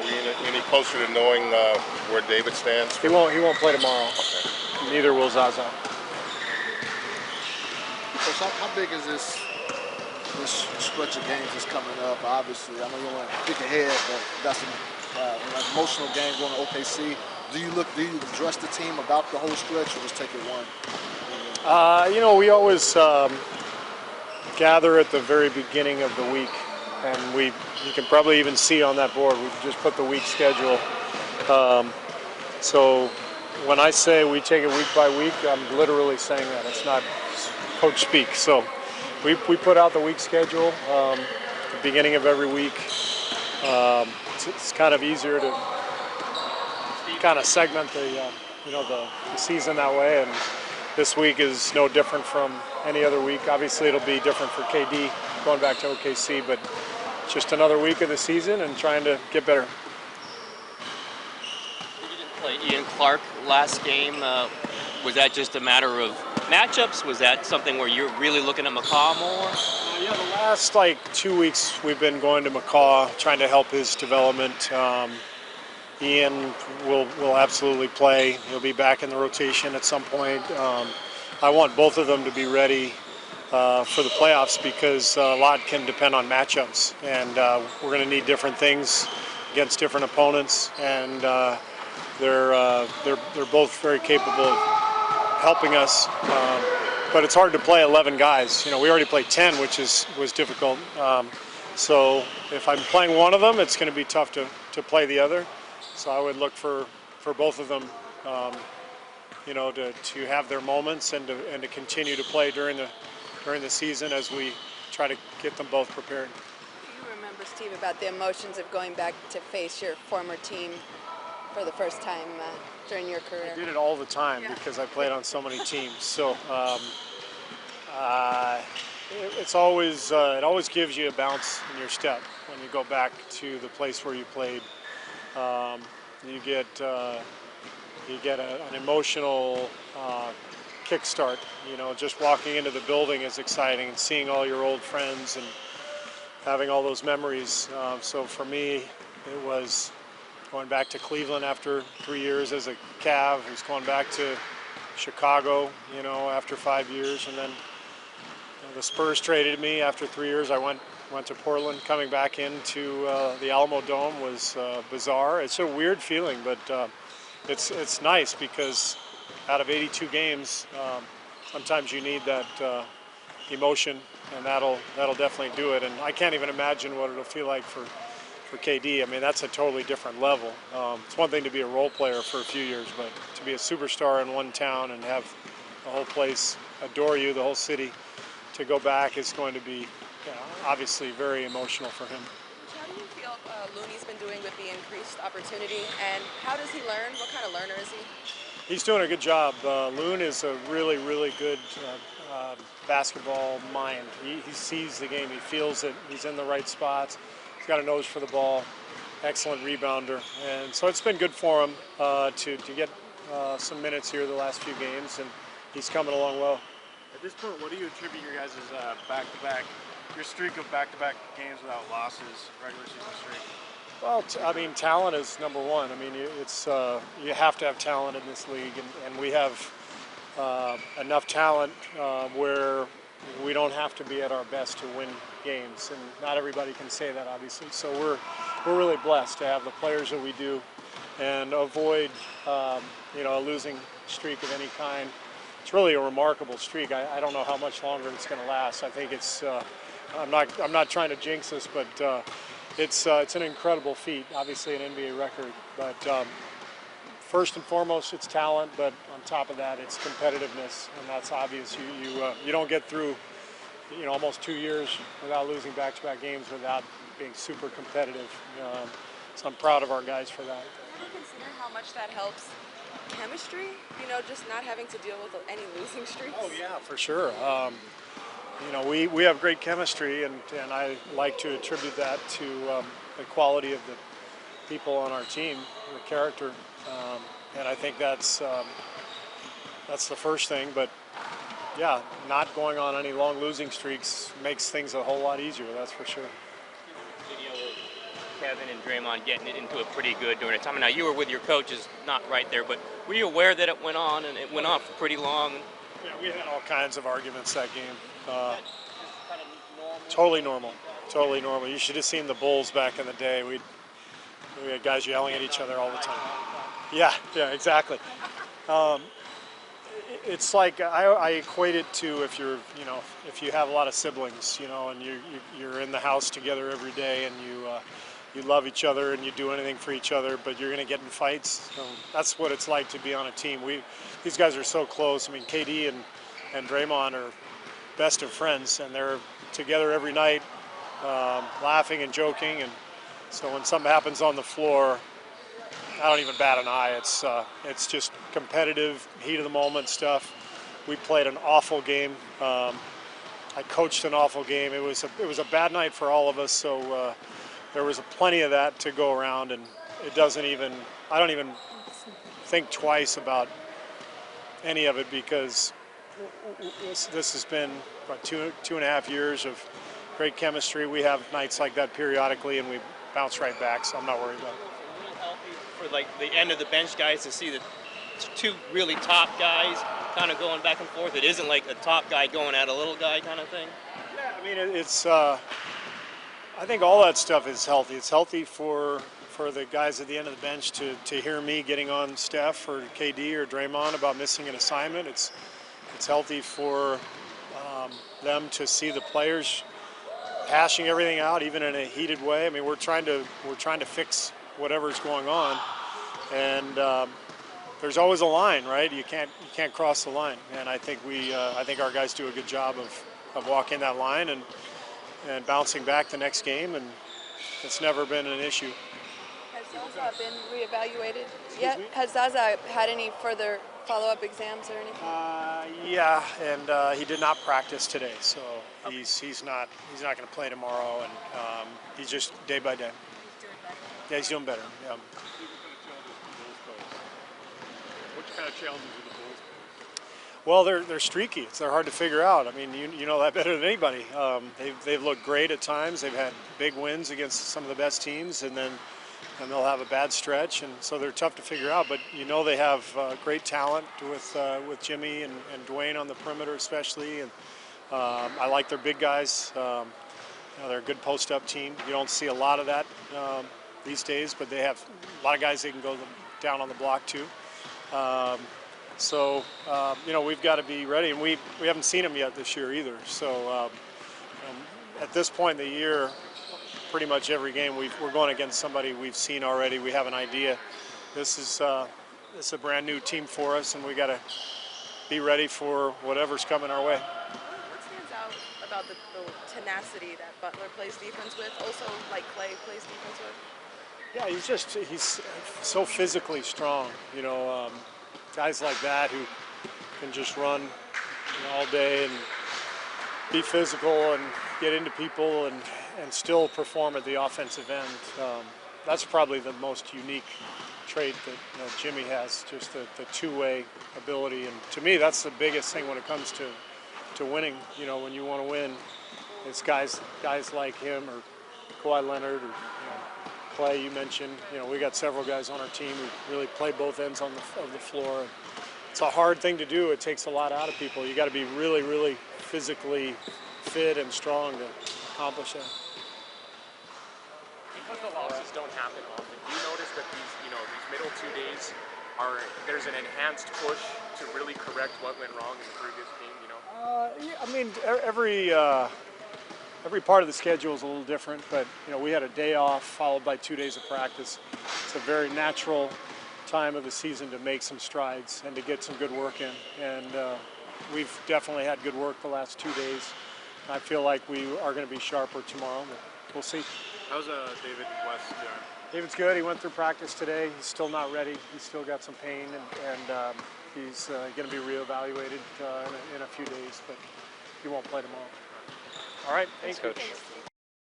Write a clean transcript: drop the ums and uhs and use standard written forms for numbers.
Are we any closer to knowing where David stands? He won't play tomorrow. Okay. Neither will Zaza. So how big is this stretch of games that's coming up? Obviously, I know you don't want to pick ahead, but that's an emotional game going to OKC. Do you address the team about the whole stretch, or just take it one? We always gather at the very beginning of the week, and you can probably even see on that board, we just put the week schedule. So when I say we take it week by week, I'm literally saying that. It's not coach speak. So we put out the week schedule at the beginning of every week. It's kind of easier to kind of segment the season that way, and this week is no different from any other week. Obviously, it'll be different for KD going back to OKC, but it's just another week of the season and trying to get better. You didn't play Ian Clark last game. Was that just a matter of matchups? Was that something where you're really looking at McCaw more? Yeah, the last 2 weeks we've been going to McCaw, trying to help his development. Ian will absolutely play. He'll be back in the rotation at some point. I want both of them to be ready for the playoffs because a lot can depend on matchups, and we're going to need different things against different opponents. And they're both very capable of helping us. But it's hard to play 11 guys. We already played 10, which was difficult. So if I'm playing one of them, it's going to be tough to play the other. So I would look for both of them, to have their moments and to continue to play during the season as we try to get them both prepared. Do you remember, Steve, about the emotions of going back to face your former team for the first time during your career? I did it all the time because I played on so many teams. So it always gives you a bounce in your step when you go back to the place where you played. You get an emotional kickstart. Just walking into the building is exciting, and seeing all your old friends and having all those memories. So for me, it was going back to Cleveland after 3 years as a Cav. It was going back to Chicago, after 5 years, and then the Spurs traded me after 3 years. I went to Portland. Coming back into the Alamo Dome was bizarre. It's a weird feeling, but it's nice because out of 82 games, sometimes you need that emotion, and that'll definitely do it. And I can't even imagine what it'll feel like for KD. I mean, that's a totally different level. It's one thing to be a role player for a few years, but to be a superstar in one town and have the whole place adore you, the whole city, to go back is going to be obviously very emotional for him. How do you feel Looney's been doing with the increased opportunity, and how does he learn? What kind of learner is he? He's doing a good job. Loon is a really, really good basketball mind. He sees the game, he feels it, he's in the right spots, he's got a nose for the ball, excellent rebounder, and so it's been good for him to get some minutes here the last few games, and he's coming along well. At this point, what do you attribute your guys' your streak of back-to-back games without losses, regular season streak? Well, talent is number one. I mean, you have to have talent in this league, and we have enough talent where we don't have to be at our best to win games, and not everybody can say that, obviously. So we're really blessed to have the players that we do, and avoid a losing streak of any kind. It's really a remarkable streak. I don't know how much longer it's going to last. I think it's. I'm not trying to jinx this, but it's an incredible feat. Obviously, an NBA record, but first and foremost, it's talent. But on top of that, it's competitiveness, and that's obvious. You don't get through almost 2 years without losing back-to-back games without being super competitive. So I'm proud of our guys for that. Do you consider how much that helps chemistry? Just not having to deal with any losing streaks? Oh yeah, for sure. We have great chemistry, and I like to attribute that to the quality of the people on our team, the character, and I think that's the first thing. But yeah, not going on any long losing streaks makes things a whole lot easier. That's for sure. Video of Kevin and Draymond getting it into it pretty good during the time. Now you were with your coaches, not right there, but were you aware that it went on and it went on for pretty long? Yeah, we had all kinds of arguments that game. Kind of normal. Totally normal. Totally normal. You should have seen the Bulls back in the day. We had guys yelling at each other all the time. Yeah, exactly. It's like I equate it to if you have a lot of siblings, and you're in the house together every day, and you love each other and you do anything for each other, but you're going to get in fights. So that's what it's like to be on a team. These guys are so close. I mean, KD and Draymond are best of friends, and they're together every night, laughing and joking. And so when something happens on the floor, I don't even bat an eye. It's just competitive, heat of the moment stuff. We played an awful game. I coached an awful game. It was a bad night for all of us. So there was plenty of that to go around, and I don't even think twice about any of it, because this has been about two and a half years of great chemistry. We have nights like that periodically, and we bounce right back. So I'm not worried about it. For like the end of the bench guys to see the two really top guys kind of going back and forth. It isn't like a top guy going at a little guy kind of thing. Yeah, I mean it's. I think all that stuff is healthy. It's healthy for the guys at the end of the bench to hear me getting on Steph or KD or Draymond about missing an assignment. It's healthy for them to see the players hashing everything out, even in a heated way. I mean, we're trying to fix whatever's going on, and there's always a line, right? You can't cross the line, and I think our guys do a good job of walking that line and bouncing back the next game, and it's never been an issue. Has Zaza been reevaluated yet? Has Zaza had any further follow-up exams or anything? Yeah, and he did not practice today, so he's not going to play tomorrow, and he's just day by day. Yeah, he's doing better. Yeah. What kind of challenges do the Bulls face? Well, they're streaky. They're hard to figure out. I mean, you know that better than anybody. They've looked great at times. They've had big wins against some of the best teams, and they'll have a bad stretch, and so they're tough to figure out. But they have great talent with Jimmy and Dwayne on the perimeter, especially, and I like their big guys. They're a good post-up team. You don't see a lot of that these days, but they have a lot of guys they can go down on the block too. So we've got to be ready, and we haven't seen them yet this year either. So at this point in the year, pretty much every game we're going against somebody we've seen already. We have an idea. This is a brand new team for us, and we got to be ready for whatever's coming our way. What stands out about the tenacity that Butler plays defense with, also like Clay plays defense with? Yeah, he's so physically strong. Guys like that who can just run all day and be physical and get into people and still perform at the offensive end. That's probably the most unique trait that Jimmy has, just the two-way ability. And to me, that's the biggest thing when it comes to winning. When you want to win, it's guys like him or Kawhi Leonard or Clay, you mentioned. We got several guys on our team who really play both ends of the floor. It's a hard thing to do. It takes a lot out of people. You got to be really, really physically fit and strong to accomplish that. Because the losses don't happen often, do you notice that these middle 2 days there's an enhanced push to really correct what went wrong in the previous game? Yeah, I mean, every part of the schedule is a little different, but we had a day off followed by 2 days of practice. It's a very natural time of the season to make some strides and to get some good work in. And we've definitely had good work the last 2 days. I feel like we are going to be sharper tomorrow, but we'll see. How's David West doing? David's good. He went through practice today. He's still not ready. He's still got some pain, and he's going to be reevaluated in a few days, but he won't play tomorrow. All right, thanks, Coach.